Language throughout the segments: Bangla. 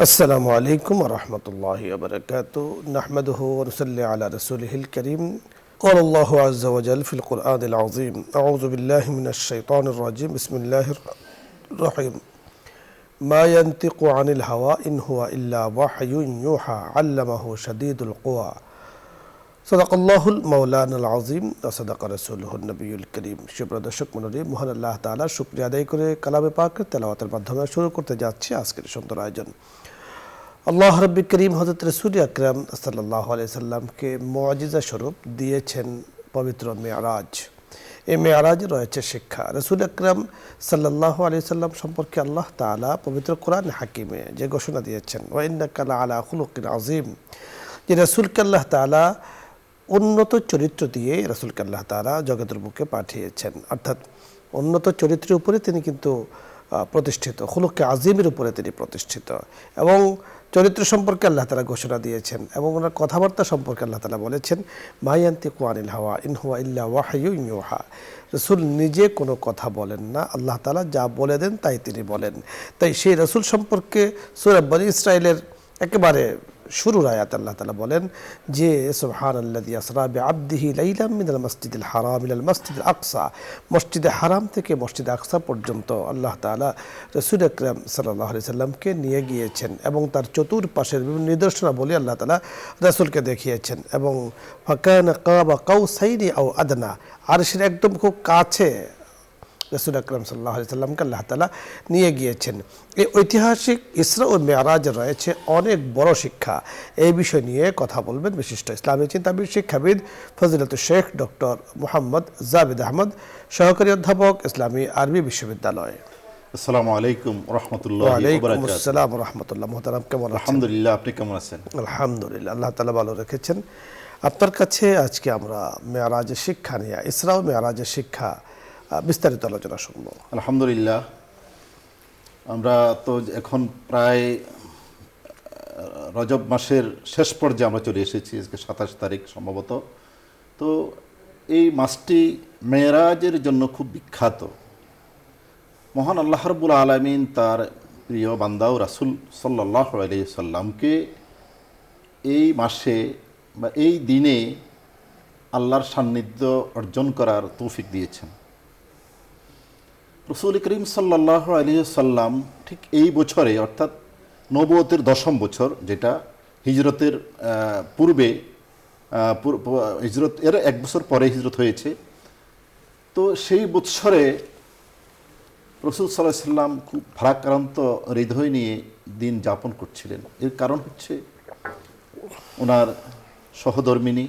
السلام عليكم ورحمة الله وبركاته نحمده ونصلي على رسوله الكريم قال الله عز وجل في القرآن العظيم أعوذ بالله من الشيطان الرجيم بسم الله الرحيم ما ينطق عن الهوى إن هو إلا وحي يوحى علمه شديد القوى صدق الله المولانا العظيم وصدق رسوله النبي الكريم সুপ্রিয় দর্শক মণ্ডলী মহান আল্লাহ তাআলার শুকরিয়া আদায় করে কালামে পাকের তেলাওয়াতের মাধ্যমে শুরু করতে যাচ্ছি আজকের সুন্দর আয়োজন। আল্লাহ রাব্বুল করিম হযরত রাসূল আকরাম সাল্লাল্লাহু আলাইহি সাল্লামকে মুআজিজা স্বরূপ দিয়েছেন পবিত্র মেরাজ। এই মেরাজে রয়েছে শিক্ষা। রাসূল আকরাম সাল্লাল্লাহু আলাইহি সাল্লাম সম্পর্কে আল্লাহ তাআলা পবিত্র কোরআন হাকিমে যে ঘোষণা দিয়েছেন ওয়া ইন্নাকা লাআলা খুলুকিন আযীম, যে রাসূলকে আল্লাহ তাআলা উন্নত চরিত্র দিয়ে রাসূলকে আল্লাহ তাআলা জগতের বুকে পাঠিয়েছেন, অর্থাৎ উন্নত চরিত্রের উপরে তিনি কিন্তু প্রতিষ্ঠিত, খুলুকে আজিমের উপরে তিনি প্রতিষ্ঠিত এবং চরিত্র সম্পর্কে আল্লাহ তাআলা ঘোষণা দিয়েছেন এবং ওনার কথাবার্তা সম্পর্কে আল্লাহ তাআলা বলেছেন মা ইয়ানতিকু আনিল হাওয়া ইন হুয়া ইল্লা ওয়াহয়ুন ইউহা। রাসূল নিজে কোনো কথা বলেন না, আল্লাহ তাআলা যা বলে দেন তাই তিনি বলেন। তাই সেই রাসূল সম্পর্কে সূরা বনী ইসরাঈলের একেবারে শুরুর আয়াত আল্লাহ তাআলা বলেন যে সুবহানাল্লাযী আসরা বিআবদিহি লাইলাম মিনাল মাসজিদিল হারাম ইলাল মাসজিদিল আকসা, মসজিদে হারাম থেকে মসজিদে আকসা পর্যন্ত আল্লাহ তাআলা রাসূল আকরাম সাল্লাল্লাহু আলাইহি সাল্লামকে নিয়ে গিয়েছেন এবং তার চতুর্পাশের বিভিন্ন নিদর্শনাবলী আল্লাহ তাআলা রাসূলকে দেখিয়েছেন এবং ফাকানা কাবা কাউসাইনি আও আদনা, আরশের একদম খুব কাছে রাসূল আকরাম সাল্লাল্লাহু আলাইহি সাল্লামকে আল্লাহ তাআলা নিয়ে গিয়েছেন। এই ঐতিহাসিক ইসরা ও মেরাজে রয়েছে অনেক বড় শিক্ষা। এই বিষয় নিয়ে কথা বলবেন বিশিষ্ট ইসলামী চিন্তাবিদ শিক্ষাবিদ ফজিলাতুল শেখ ডক্টর মুহাম্মদ জাবেদ আহমদ, সহকারী অধ্যাপক ইসলামী আরবি বিশ্ববিদ্যালয়। আসসালামু আলাইকুম ওয়া রাহমাতুল্লাহি ওয়া ওয়ালাইকুম বারাকাতুহু। আসসালাম ওয়া রাহমাতুল্লাহ। মুহতারাম কেমন আছেন? আলহামদুলিল্লাহ, আপনি কেমন আছেন? আলহামদুলিল্লাহ, আল্লাহ তাআলা ভালো রেখেছেন। আপনার কাছে আজকে আমরা মেরাজের শিক্ষা নিয়ে, ইসরা ও মেরাজের শিক্ষা বিস্তারিত আলোচনা শুনব। আলহামদুলিল্লাহ, আমরা তো এখন প্রায় রজব মাসের শেষ পর্যায়ে আমরা চলে এসেছি, আজকে 27 তারিখ সম্ভবত। তো এই মাসটি মেরাজের জন্য খুব বিখ্যাত। মহান আল্লাহ রাব্বুল আলামিন তার প্রিয় বান্দা ও রাসূল সাল্লাল্লাহু আলাইহি সাল্লামকে এই মাসে বা এই দিনে আল্লাহর সান্নিধ্য অর্জন করার তৌফিক দিয়েছেন। রাসূল করিম সাল্লাল্লাহু আলাইহি সাল্লাম ঠিক এই বছরে, অর্থাৎ নবুয়তের 10ম বছর, যেটা হিজরতের পূর্বে, হিজরত এর 1 বছর পরে হিজরত হয়েছে, তো সেই বছরে রাসূল সাল্লাল্লাহু আলাইহি সাল্লাম খুব ভারাক্রান্ত হৃদয় নিয়ে দিন যাপন করছিলেন। এর কারণ হচ্ছে ওনার সহধর্মিনী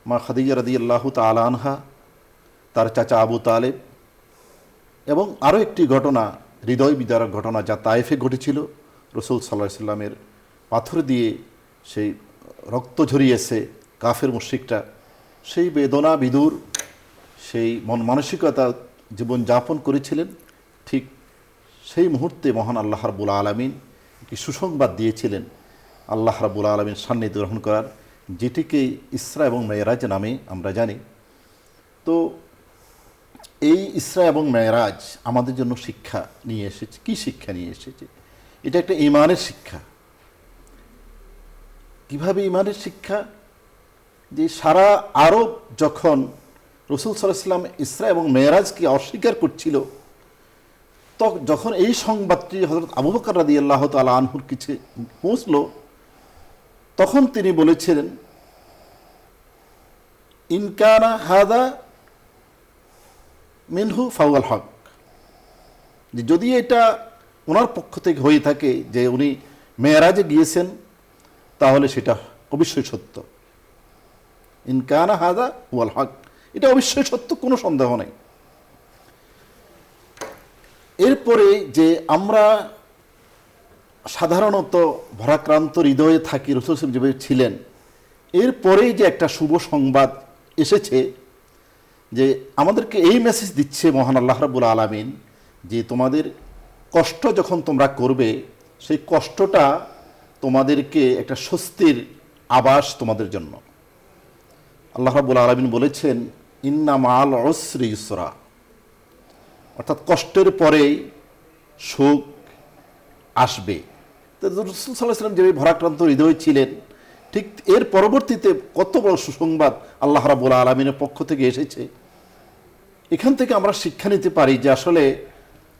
মা খাদিজা রাদিয়াল্লাহু তাআলা আনহা, তার চাচা আবু তালেব এবং আরও একটি ঘটনা, হৃদয় বিদারক ঘটনা, যা তায়েফে ঘটেছিল। রাসূল সাল্লাল্লাহু আলাইহি সাল্লামের পাথর দিয়ে সেই রক্ত ঝরিয়েছে কাফের মুশরিকরা, সেই বেদনা বিদুর সেই মন মানসিকতা জীবন যাপন করেছিলেন। ঠিক সেই মুহূর্তে মহান আল্লাহ রাব্বুল আলামিন একটি সুসংবাদ দিয়েছিলেন আল্লাহ রাব্বুল আলামিন সান্নিধ্য গ্রহণ করার, যেটিকে ইসরা এবং মেরাজ নামে আমরা জানি। তো এই ইসরা এবং মেরাজ আমাদের জন্য শিক্ষা নিয়ে এসেছে। কি শিক্ষা নিয়ে এসেছে? এটা একটা ঈমানের শিক্ষা। কিভাবে ঈমানের শিক্ষা? যে সারা আরব যখন রাসূল সাল্লাল্লাহু আলাইহি সাল্লাম ইসরা এবং মেরাজকে অস্বীকার করছিল, যখন এই সংবাদটি হযরত আবু বকর রাদিয়াল্লাহু তাআলা আনহুর কাছে পৌঁছলো, তখন তিনি বলেছিলেন ইন কানা হাযা মিনহু ফাওয়াল হক, যে যদি এটা ওনার পক্ষ থেকে হয়ে থাকে যে উনি মেরাজে গিয়েছেন, তাহলে সেটা অবশ্যই সত্য। ইন কানা হাযা ওয়াল হক, এটা অবশ্যই সত্য, কোনো সন্দেহ নেই। এরপরে যে আমরা সাধারণত ভারাক্রান্ত হৃদয়ে থাকি, রাসূল যেভাবে ছিলেন, এরপরেই যে একটা শুভ সংবাদ এসেছে, যে আমাদেরকে এই মেসেজ দিচ্ছে মহান আল্লাহ রাব্বুল আলামিন, যে তোমাদের কষ্ট যখন তোমরা করবে, সেই কষ্টটা তোমাদেরকে একটা স্বস্তির আবাস তোমাদের জন্য। আল্লাহ রাব্বুল আলামিন বলেছেন ইন্না মাআল উসরি ইউসরা, অর্থাৎ কষ্টের পরেই সুখ আসবে। তো রাসূল সাল্লাল্লাহু আলাইহি ওয়াসাল্লাম যেভাবে ভারাক্রান্ত হৃদয় ছিলেন, ঠিক এর পরবর্তীতে কত বড় সুসংবাদ আল্লাহ রাব্বুল আলামিনের পক্ষ থেকে এসেছে। এখান থেকে আমরা শিক্ষা নিতে পারি যে আসলে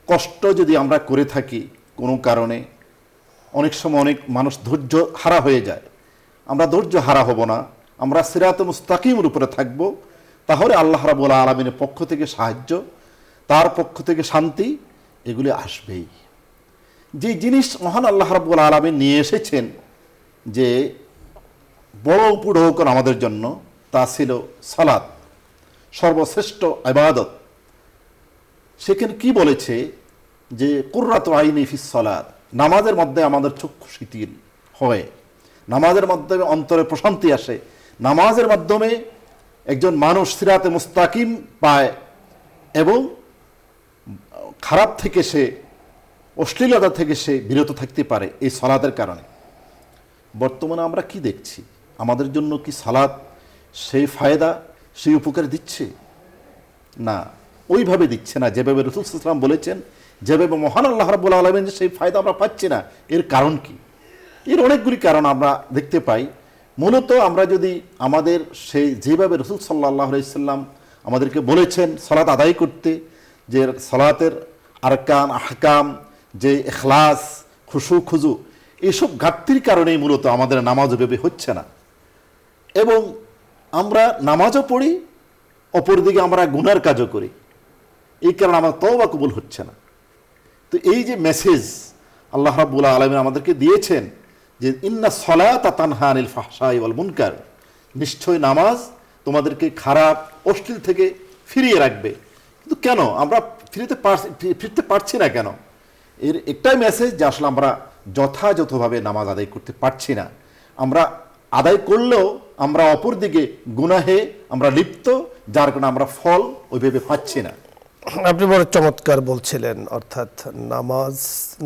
কষ্ট যদি আমরা করে থাকি কোনো কারণে, অনেক সময় অনেক মানুষ ধৈর্য হারা হয়ে যায়। আমরা ধৈর্য হারা হব না, আমরা সিরাতে মুস্তাকিমের উপরে থাকব, তাহলে আল্লাহ রাব্বুল আলামিনের পক্ষ থেকে সাহায্য, তার পক্ষ থেকে শান্তি, এগুলি আসবেই। যে জিনিস মহান আল্লাহ রাব্বুল আলামিন নিয়ে এসেছেন যে বড় উপঢৌকন আমাদের জন্য, তা ছিল সালাত, সর্বশ্রেষ্ঠ ইবাদত। সেখানে কি বলেছে যে কুররাতু আইনি ফিস সালাত, নামাজের মধ্যে আমাদের চক্ষু শীতল হয়, নামাজের মাধ্যমে অন্তরে প্রশান্তি আসে, নামাজের মাধ্যমে একজন মানুষ সিরাতে মুস্তাকিম পায় এবং খারাপ থেকে সে, অশ্লীলতা থেকে সে বিরত থাকতে পারে এই সালাতের কারণে। বর্তমানে আমরা কি দেখছি? আমাদের জন্য কি সালাত সেই ফায়দা, সেই উপকার দিচ্ছে? না, ওইভাবে দিচ্ছে না যেভাবে রাসূল সাল্লাল্লাহু আলাইহি ওয়াসাল্লাম বলেছেন, যেভাবে মহান আল্লাহ রাব্বুল আলামিন যে সেই ফায়দা আমরা পাচ্ছি না। এর কারণ কি? এর অনেকগুলি কারণ আমরা দেখতে পাই। মূলত আমরা যদি আমাদের সেই যেভাবে রাসূল সাল্লাল্লাহু আলাইহি ওয়াসাল্লাম আমাদেরকে বলেছেন সালাত আদায় করতে, যে সালাতের আরকান আহকাম, যে ইখলাস, খুশু খুজু, এইসব ঘাটতির কারণেই মূলত আমাদের নামাজ ওইভাবে হচ্ছে না। এবং আমরা নামাজও পড়ি, অপরদিকে আমরা গুনার কাজও করি, এই কারণে আমার তওবা কবুল হচ্ছে না। তো এই যে মেসেজ আল্লাহ রাব্বুল আলামিন আমাদেরকে দিয়েছেন যে ইন্না সলাতা তানহা আনিল ফাহশাই ওয়াল মুনকার, নিশ্চয় নামাজ তোমাদেরকে খারাপ অশ্লীল থেকে ফিরিয়ে রাখবে। কিন্তু কেন আমরা ফিরতে পারছি না কেন? এর একটাই মেসেজ যে আসলে আমরা যথাযথভাবে নামাজ আদায় করতে পারছি না। আমরা আদায় করলেও আমরা অপর দিকে গুনাহে আমরা লিপ্ত, যার কারণে আমরা ফল ওইভাবে পাচ্ছি না। আপনি বড় চমৎকার বলছিলেন, অর্থাৎ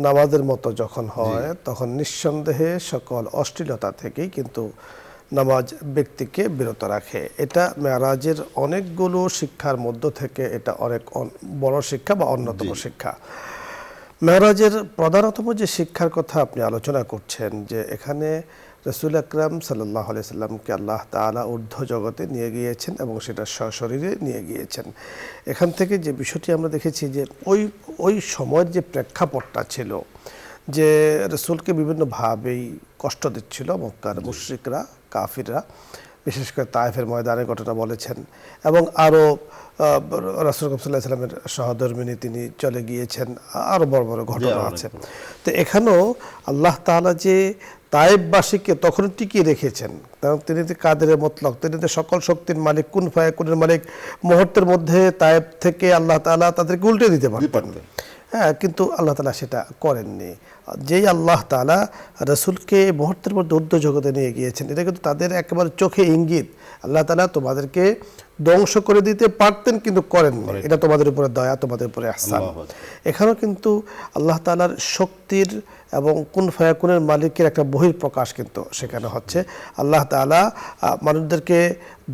নামাজের মতো যখন হয় তখন নিঃসন্দেহে সকল অশ্লীলতা থেকেই কিন্তু নামাজ ব্যক্তিকে বিরত রাখে। এটা মেরাজের অনেকগুলো শিক্ষার মধ্য থেকে এটা অনেক বড় শিক্ষা বা অন্যতম শিক্ষা। মেরাজের প্রধানতম যে শিক্ষার কথা আপনি আলোচনা করছেন, যে এখানে রাসূল আকরাম সাল্লাল্লাহু আলাইহি সাল্লামকে আল্লাহ তাআলা ঊর্ধ্ব জগতে নিয়ে গিয়েছেন এবং সেটা সশরীরে নিয়ে গিয়েছেন। এখান থেকে যে বিষয়টি আমরা দেখেছি যে ওই সময়ের যে প্রেক্ষাপটটা ছিল, যে রাসূলকে বিভিন্নভাবেই কষ্ট দিচ্ছিল মক্কার মুশরিকরা, কাফিররা, বিশেষ করে তায়েফের ময়দানের ঘটনা বলেছেন। এবং আরও রাসূল সাল্লাল্লাহু আলাইহি সাল্লামের সহধর্মিণী তিনি চলে গিয়েছেন, আরও বড় বড় ঘটনা আছে। তো এখানেও আল্লাহ তাআলা যে তায়েফবাসীকে তখন টিকিয়ে রেখেছেন, কারণ তিনি তো কাদের মতলব, তিনি তো সকল শক্তির মালিক, কুন ফায়াকুনের মালিক। মুহূর্তের মধ্যে তায়েফ থেকে আল্লাহ তাআলা তাদেরকে উল্টে দিতে পারতেন, হ্যাঁ, কিন্তু আল্লাহ তাআলা সেটা করেননি। যেই আল্লাহ তাআলা রাসূলকে মুহূর্তের মধ্যে ঊর্ধ্ব জগতে নিয়ে গিয়েছেন, এটা কিন্তু তাদের একেবারে চোখে ইঙ্গিত। আল্লাহ তাআলা তোমাদেরকে ধ্বংস করে দিতে পারতেন কিন্তু করেননি, এটা তোমাদের উপরে দয়া, তোমাদের উপরে ইহসান। এখানেও কিন্তু আল্লাহ তাআলার শক্তির এবং কুন ফায়াকুনের মালিকের একটা বহিঃপ্রকাশ কিন্তু সেখানে হচ্ছে। আল্লাহ তাআলা মানুষদেরকে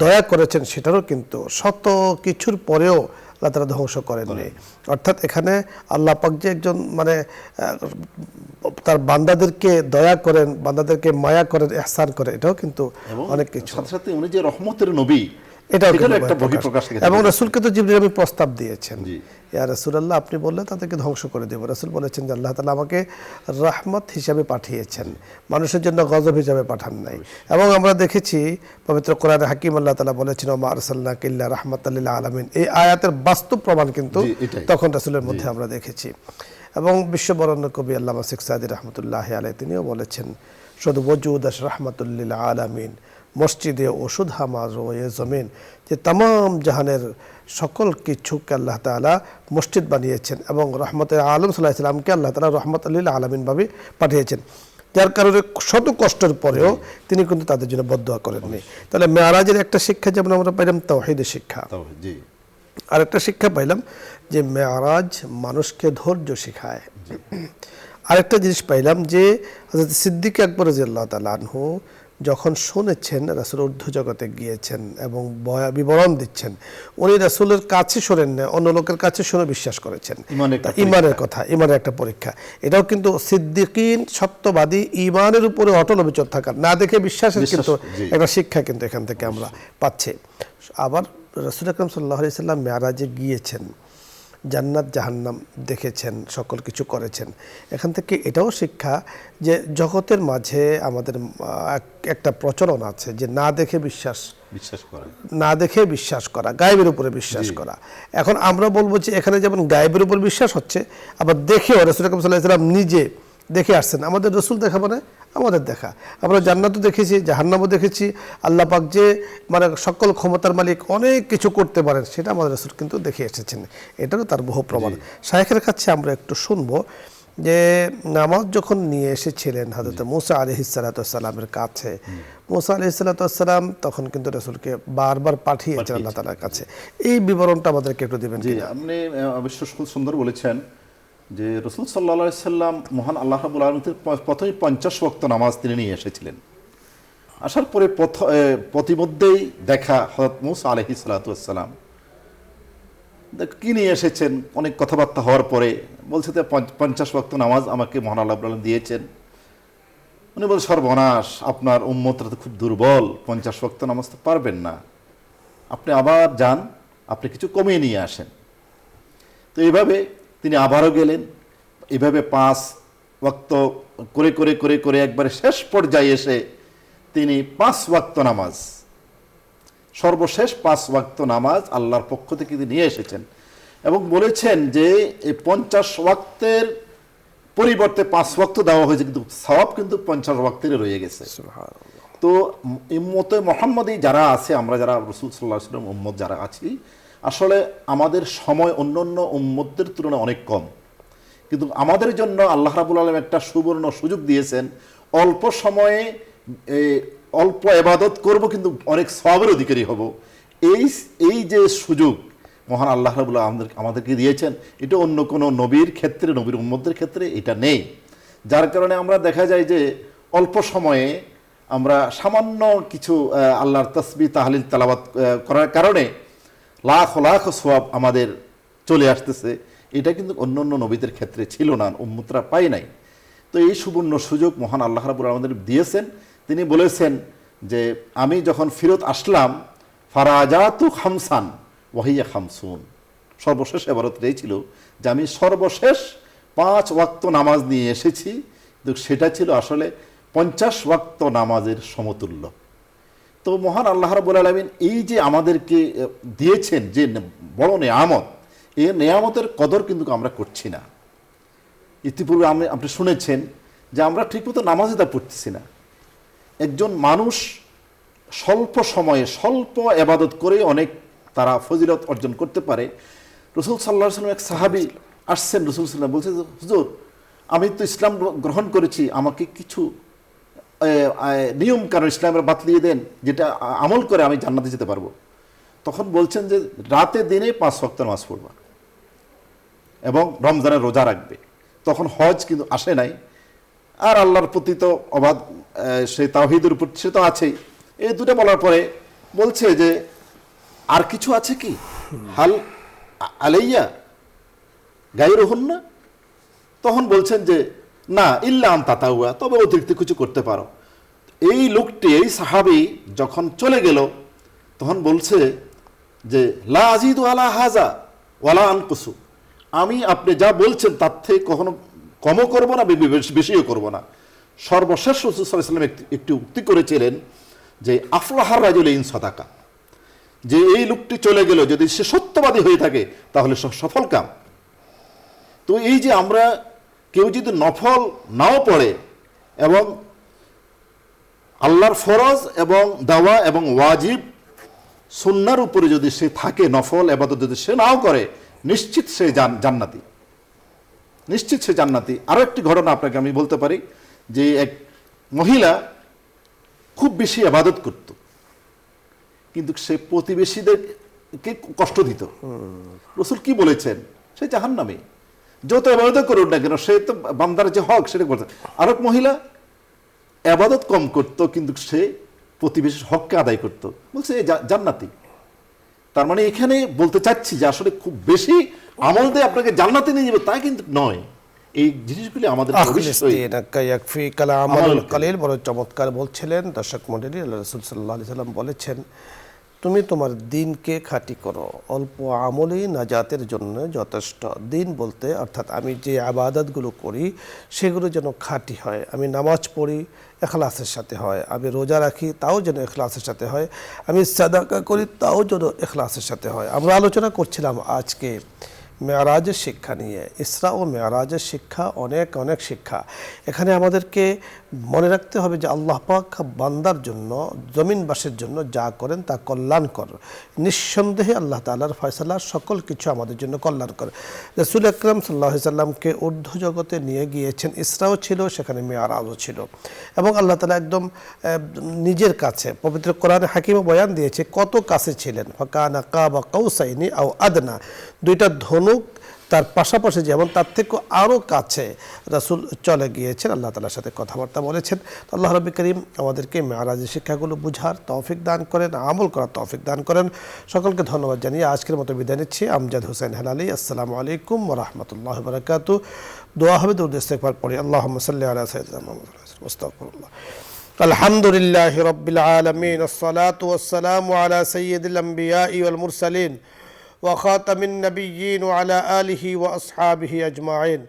দয়া করেছেন, সেটারও কিন্তু শত কিছুর পরেও আল্লাহ তাআলা ধ্বংস করেননি। অর্থাৎ এখানে আল্লাহ পাক যে একজন মানে তার বান্দাদেরকে দয়া করেন, বান্দাদেরকে মায়া করেন, ইহসান করেন, এটাও কিন্তু অনেক কিছু। সাথে সাথে উনি যে রহমতের নবী, এটাও একটা বহিঃপ্রকাশ। এবং রাসূলকে তো জিবরিল আমিন প্রস্তাব দিয়েছেন, ইয়া রাসূলুল্লাহ আপনি বললে তাদেরকে ধ্বংস করে দেব। রাসূল বলেছেন যে আল্লাহ তাআলা আমাকে রাহমত হিসাবে পাঠিয়েছেন, মানুষের জন্য গজব হিসাবে পাঠান নাই। এবং আমরা দেখেছি পবিত্র কোরআনে হাকিম আল্লাহ তাআলা বলেছেন ওয়া মা আরসালনাকা ইল্লা রাহমাতাল লিল আলামিন। এই আয়াতের বাস্তব প্রমাণ কিন্তু তখন রাসূলের মধ্যে আমরা দেখেছি। এবং বিশ্ববরণ্য কবি আল্লামা শেখ সাদী রাহমাতুল্লাহি আলাইহি তিনিও বলেছেন শুধু ওজুদ রাহমাতুল লিল আলামিন মসজিদে ওষুধ হামাজ ওয়ে জমিন, যে তামাম জাহানের সকল কিছুকে আল্লাহ তাআলা মসজিদ বানিয়েছেন এবং রহমতের আলম সাল্লাল্লাহু আলাইহি সাল্লামকে আল্লাহ তাআলা রহমাতুল লিল আলামিন ভাবে পাঠিয়েছেন, যার কারণে শত কষ্টের পরেও তিনি কিন্তু তাদের জন্য বদদোয়া করেননি। তাহলে মেরাজের একটা শিক্ষা যেমন আমরা পাইলাম তাওহীদের শিক্ষা, আর একটা শিক্ষা পাইলাম যে মেরাজ মানুষকে ধৈর্য শেখায়। আরেকটা জিনিস পাইলাম যে হযরত সিদ্দিক আকবর রাদিয়াল্লাহু তাআলা আনহু যখন শুনেছেন রাসূল ঊর্ধ্ব জগতে গিয়েছেন এবং বিবরণ দিচ্ছেন, উনি রাসূলের কাছে শোনেন না, অন্য লোকের কাছে শুনে বিশ্বাস করেছেন। ইমানের কথা, ইমানের একটা পরীক্ষা। এটাও কিন্তু সিদ্দিকিন, সত্যবাদী, ইমানের উপরে অটল অবিচল থাকার, না দেখে বিশ্বাসের কিন্তু একটা শিক্ষা কিন্তু এখান থেকে আমরা পাচ্ছি। আবার রাসূল আকরাম সাল্লাল্লাহু আলাইহি সাল্লাম মেরাজে গিয়েছেন, জান্নাত জাহান্নাম দেখেছেন, সকল কিছু করেছেন। এখান থেকে এটাও শিক্ষা যে জগতের মাঝে আমাদের একটা প্রচলন আছে যে না দেখে বিশ্বাস করা, না দেখে বিশ্বাস করা, গায়েবের উপরে বিশ্বাস করা। এখন আমরা বলবো যে এখানে যেমন গায়েবের উপর বিশ্বাস হচ্ছে, আবার দেখেও রাসূল আকরাম সাল্লাল্লাহু আলাইহি সাল্লাম নিজে দেখে আসছেন। আমাদের রসুল দেখা মানে আমাদের দেখা, আমরা জান্নাতও দেখেছি, জাহান্নামও দেখেছি। আল্লাহ পাক যে মানে সকল ক্ষমতার মালিক, অনেক কিছু করতে পারেন, সেটা আমাদের রসুল কিন্তু দেখে এসেছেন। এটারও তার বহু প্রমাণ। শায়েখের কাছে আমরা একটু শুনবো যে নামাজ যখন নিয়ে এসেছিলেন হযরত মুসা আলাইহিস সালাতু ওয়াস সালামের কাছে, মুসা আলাইহিস সালাতু ওয়াস সালাম তখন কিন্তু রাসূলকে বারবার পাঠিয়েছেন আল্লাহ তাআলার কাছে। এই বিবরণটা আমাদেরকে একটু দিবেন জি, কিনা? আপনি অবশ্য খুব সুন্দর বলেছেন যে রাসূল সাল্লাল্লাহু আলাইহি সাল্লাম মহান আল্লাহ রাব্বুল আলামিনের প্রথমে 50 ওয়াক্ত নামাজ তিনি নিয়ে এসেছিলেন। আসার পরে প্রতিমধ্যেই দেখা হযরত মুসা আলাইহিস সালাতু ওয়াস সালাম কি নিয়ে এসেছেন, অনেক কথাবার্তা হওয়ার পরে বলছে যে 50 ওয়াক্ত নামাজ আমাকে মহান আল্লাহ রাব্বুল আলামিন দিয়েছেন। উনি বলে, সর্বনাশ, আপনার উম্মতরা তো খুব দুর্বল, 50 ওয়াক্ত নামাজ তো পারবেন না, আপনি আবার যান, আপনি কিছু কমিয়ে নিয়ে আসেন। তো এইভাবে তিনি আবারও গেলেন, এইভাবে 5 ওয়াক্ত করে করে করে করে একবারে শেষ পর্যায়ে এসে তিনি 5 ওয়াক্ত নামাজ, সর্বশেষ 5 ওয়াক্ত নামাজ আল্লাহর পক্ষ থেকে তিনি নিয়ে এসেছেন এবং বলেছেন যে এই 50 ওয়াক্তের পরিবর্তে 5 ওয়াক্ত দেওয়া হয়েছে, কিন্তু সওয়াব কিন্তু 50 ওয়াক্তের রয়ে গেছে। তো উম্মতে মুহাম্মদী যারা আছে, আমরা যারা রাসূল সাল্লাল্লাহু আলাইহি ওয়াসাল্লাম উম্মত যারা আছি, আসলে আমাদের সময় অন্যান্য উম্মতদের তুলনায় অনেক কম, কিন্তু আমাদের জন্য আল্লাহ রাব্বুল আলামিন একটা সুবর্ণ সুযোগ দিয়েছেন। অল্প সময়ে অল্প ইবাদত করব, কিন্তু অনেক সওয়াবের অধিকারী হব। এই যে সুযোগ মহান আল্লাহ রাব্বুল আলামিন আমাদেরকে দিয়েছেন, এটা অন্য কোনো নবীর ক্ষেত্রে, নবীর উম্মতদের ক্ষেত্রে এটা নেই। যার কারণে আমরা দেখা যায় যে অল্প সময়ে আমরা সামান্য কিছু আল্লাহর তাসবিহ তাহলিল তেলাওয়াত করার কারণে লাখ লাখ সওয়াব আমাদের চলে আসতেছে। এটা কিন্তু অন্য অন্য নবীদের ক্ষেত্রে ছিল না, উম্মতরা পায় নাই। তো এই সুবর্ণ সুযোগ মহান আল্লাহ রাব্বুল আলামিন আমাদের দিয়েছেন। তিনি বলেছেন যে আমি যখন ফিরত আসলাম, ফারাজাতু খামসান ওয়াহিয়া খামসুন, সর্বশেষ ইবাদতটাই ছিল যে আমি সর্বশেষ 5 ওয়াক্ত নামাজ নিয়ে এসেছি, কিন্তু সেটা ছিল আসলে 50 ওয়াক্ত নামাজের সমতুল্য। তো মহান আল্লাহ রাব্বুল আলামিন এই যে আমাদেরকে দিয়েছেন যে বড় নেয়ামত, এই নেয়ামতের কদর কিন্তু আমরা করছি না। ইতিপূর্বে আপনি শুনেছেন যে আমরা ঠিকমতো নামাজে তা পড়তেছি না। একজন মানুষ স্বল্প সময়ে স্বল্প ইবাদত করে অনেক তারা ফজিলত অর্জন করতে পারে। রাসূল সাল্লাল্লাহু আলাইহি ওয়াসাল্লাম এক সাহাবী আসছেন, রাসূল সাল্লাল্লাহু আলাইহি ওয়াসাল্লাম বলছে, হুজুর, আমি তো ইসলাম গ্রহণ করেছি, আমাকে কিছু নিয়ম কারণ ইসলামের বাতলিয়ে দেন, যেটা আমল করে আমি জান্নাতে যেতে পারবো। তখন বলছেন যে রাতে দিনে 5 ওয়াক্ত নামাজ পড়বা এবং রমজানের রোজা রাখবে। তখন হজ কিন্তু আসে নাই, আর আল্লাহর প্রতি তো অবাধ সেই তাওহীদের উপর সে তো আছেই। এই দুটো বলার পরে বলছে যে আর কিছু আছে কি, হাল আলাইয়া গায়রুহুন না? তখন বলছেন যে না, ইল্লা আন তাতাওয়া, তবে অতিরিক্ত কিছু করতে পারো। এই লোকটি, এই সাহাবী যখন চলে গেল, তখন বলছে যে লা আজিদু আলা হাজা ওয়ালা আনকুসু, আমি আপনি যা বলছেন তার থেকে কখনো কমও করবো না, বেশিও করবো না। সর্বশেষ রাসূল সাল্লাল্লাহু আলাইহি ওয়াসাল্লাম একটি উক্তি করেছিলেন যে আফলাহার রাজুল ইন সাদাকা, যে এই লোকটি চলে গেল, যদি সে সত্যবাদী হয়ে থাকে তাহলে সফল কাম। তো এই যে আমরা কেউ যদি নফল নাও পড়ে এবং আল্লাহর ফরজ এবং দাওয়া এবং ওয়াজিব সুন্নাহর উপরে যদি সে থাকে, নফল ইবাদত যদি সে নাও করে, নিশ্চিত সে জান্নাতি, নিশ্চিত সে জান্নাতি। আরও একটি ঘটনা আপনাকে আমি বলতে পারি যে এক মহিলা খুব বেশি ইবাদত করত, কিন্তু সে প্রতিবেশীদেরকে কষ্ট দিত। রাসূল কি বলেছেন? সে জাহান্নামী, যত ইবাদত করুন না কেন, সে তো বান্দার যে হক সেটা করতে। আর এক মহিলা আবাদত কম করত কিন্তু সে প্রতিবেশীর হককে আদায় করত, বলছে জান্নাতি। তার মানে এখানে বলতে চাচ্ছি যে আসলে খুব বেশি আমল দিয়ে আপনাকে জান্নাতে নিয়ে যাবে তা কিন্তু নয়। এই জিনিসগুলি আমাদের বড় চমৎকার বলছিলেন। দর্শক মণ্ডলী, আল্লাহ রাসূল সাল্লাল্লাহু আলাইহি সাল্লাম বলেছেন, তুমি তোমার দিনকে খাঁটি করো, অল্প আমলেই নাজাতের জন্য যথেষ্ট। দিন বলতে অর্থাৎ আমি যে আবাদতগুলো করি সেগুলো যেন খাঁটি হয়। আমি নামাজ পড়ি ইখলাসের সাথে হয়, আমি রোজা রাখি তাও যেন ইখলাসের সাথে হয়, আমি সাদাকা করি তাও যেন ইখলাসের সাথে হয়। আমরা আলোচনা করছিলাম আজকে মেরাজের শিক্ষা নিয়ে। ইসরা ও মেরাজের শিক্ষা অনেক অনেক শিক্ষা। এখানে আমাদেরকে মনে রাখতে হবে যে আল্লাহ পাক বান্দার জন্য, জমিনবাসীর জন্য যা করেন তা কল্যাণকর। নিঃসন্দেহে আল্লাহ তাআলার ফয়সালা সকল কিছু আমাদের জন্য কল্যাণকর। রাসূল আকরাম সাল্লাল্লাহু আলাইহি সাল্লামকে ঊর্ধ্ব জগতে নিয়ে গিয়েছেন, ইসরাও ছিল, সেখানে মেরাজও ছিল। এবং আল্লাহ তাআলা একদম নিজের কাছে পবিত্র কোরআনে হাকিমে বয়ান দিয়েছে কত কাছে ছিলেন। ফাকানা কাবা কাউসাইনি আও আদনা, দুইটা ধনুক তার পাশাপাশি যেমন তার থেকে আরও কাছে রাসূল চলে গিয়েছেন, আল্লাহ তাআলার সাথে কথাবার্তা বলেছেন। তো আল্লাহ রাব্বুল কারীম আমাদেরকে মেরাজের শিক্ষাগুলো বুঝার তৌফিক দান করেন, আমল করার তৌফিক দান করেন। সকলকে ধন্যবাদ জানিয়ে আজকের মতো বিদায় নিচ্ছি। আমজাদ হোসেন হেলালি। আসসালামু আলাইকুম ওয়া রাহমাতুল্লাহি ওয়া বারাকাতুহু। দোয়া হবে, দরুদ ইস্তেগফার পড়ি। আল্লাহুম্মা সাল্লি আলা সাইয়্যিদিনা মুহাম্মাদ ওয়া আলা আস্তাগফিরুল্লাহ। আলহামদুলিল্লাহি রাব্বিল আলামিন, আসসালাতু ওয়াসসালামু আলা সাইয়্যিদিল আমবিয়াই ওয়াল মুরসালিন وخاتم النبيين وعلى آله وأصحابه أجمعين.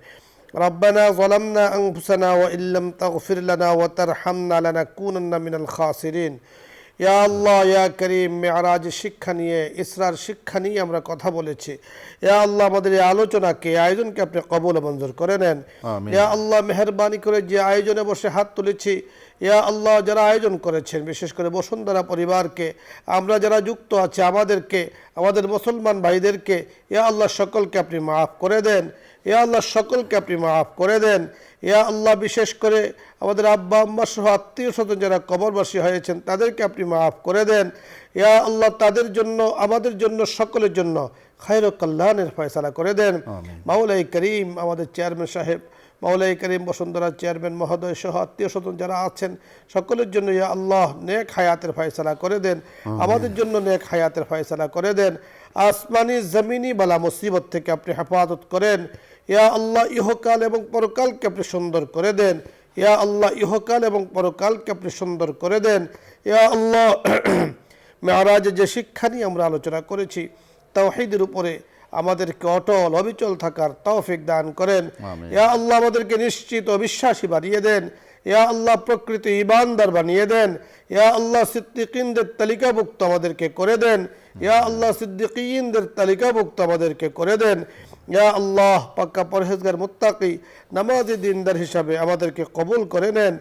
ربنا ظلمنا أنفسنا وإن لم تغفر لنا وترحمنا لنكونن من الخاسرين. ইয়া আল্লাহ, ইয়া করিম, মেরাজের শিক্ষা নিয়ে, ইসরার শিক্ষা নিয়ে আমরা কথা বলেছি। ইয়া আল্লাহ, আমাদের এই আলোচনাকে, আয়োজনকে আপনি কবুল মঞ্জুর করে নেন। ইয়া আল্লাহ, মেহেরবানি করে যে আয়োজনে বসে হাত তুলেছি, ইয়া আল্লাহ, যারা আয়োজন করেছেন, বিশেষ করে বসুন্ধরা পরিবারকে, আমরা যারা যুক্ত আছি, আমাদেরকে, আমাদের মুসলমান ভাইদেরকে, ইয়া আল্লাহ, সকলকে আপনি মাফ করে দেন। ইয়া আল্লাহ, সকলকে আপনি মাফ করে দেন। ইয়া আল্লাহ, বিশেষ করে আমাদের আব্বা আম্মা সহ আত্মীয় স্বজন যারা কবরবাসী হয়েছেন তাদেরকে আপনি মাফ করে দেন। ইয়া আল্লাহ, তাদের জন্য, আমাদের জন্য, সকলের জন্য খায়রুল কল্যাণের ফয়সালা করে দেন। মাওলাই করিম, আমাদের চেয়ারম্যান সাহেব, মাওলাই করিম বসুন্ধরার চেয়ারম্যান মহোদয় সহ আত্মীয় স্বজন যারা আছেন সকলের জন্য ইয়া আল্লাহ নেক হায়াতের ফয়সালা করে দেন। আমাদের জন্য নেক হায়াতের ফয়সালা করে দেন। আসমানি জমিনি বালা মুসিবত থেকে আপনি হেফাজত করেন। ইয়া আল্লাহ, ইহকাল এবং পরকালকে আপনি সুন্দর করে দেন। ইয়া আল্লাহ, ইহকাল এবং পরকালকে আপনি সুন্দর করে দেন। ইয়া আল্লাহ, মেরাজে যে শিক্ষা নিয়ে আমরা আলোচনা করেছি, তাওহীদের উপরে আমাদেরকে অটল অবিচল থাকার তৌফিক দান করেন। ইয়া আল্লাহ, আমাদেরকে নিশ্চিত বিশ্বাসী বানিয়ে দেন। ইয়া আল্লাহ, প্রকৃত ঈমানদার বানিয়ে দেন। ইয়া আল্লাহ, সিদ্দিকিনদের তালিকাভুক্ত আমাদেরকে করে দেন। ইয়া আল্লাহ, সিদ্দিকিনদের তালিকাভুক্ত আমাদেরকে করে দেন। ইয়া আল্লাহ, পাক্কা পরহেজগার মুত্তাকি নামাজি দিনদার হিসাবে আমাদেরকে কবুল করে নেন।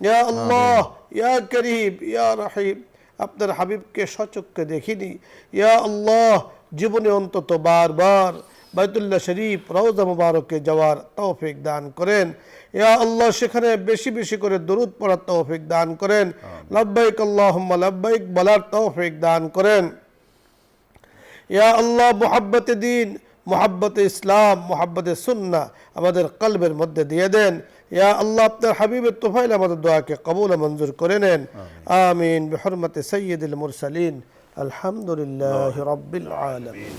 ইয়া আল্লাহ, ইয়া করিম, ইয়া রহিম, আপনার হাবিবকে সচক্ষে দেখিনি। ইয়া আল্লাহ, জীবনে অন্তত বারবার বাইতুল্লাহ শরীফ, রওজা মুবারকে যাওয়ার তৌফিক দান করেন। ইয়া আল্লাহ, সেখানে বেশি বেশি করে দরুদ পড়ার তৌফিক দান করেন। লাব্বাইক আল্লাহুম্মা লাব্বাইক বলার তৌফিক দান করেন। ইয়া আল্লাহ, মুহাব্বতে দ্বীন, মুহাব্বতে ইসলাম, মুহাব্বতে সুন্নাহ আমাদের কলবের মধ্যে দিয়ে দেন। ইয়া আল্লাহ, আপনার হাবিবের তোফাইল আমাদের দোয়াকে কবুল মঞ্জুর করে নেন। আমিন। বিহুরমতি সাইয়্যিদিল মুরসালিন। আলহামদুলিল্লাহি রাব্বিল আলামিন।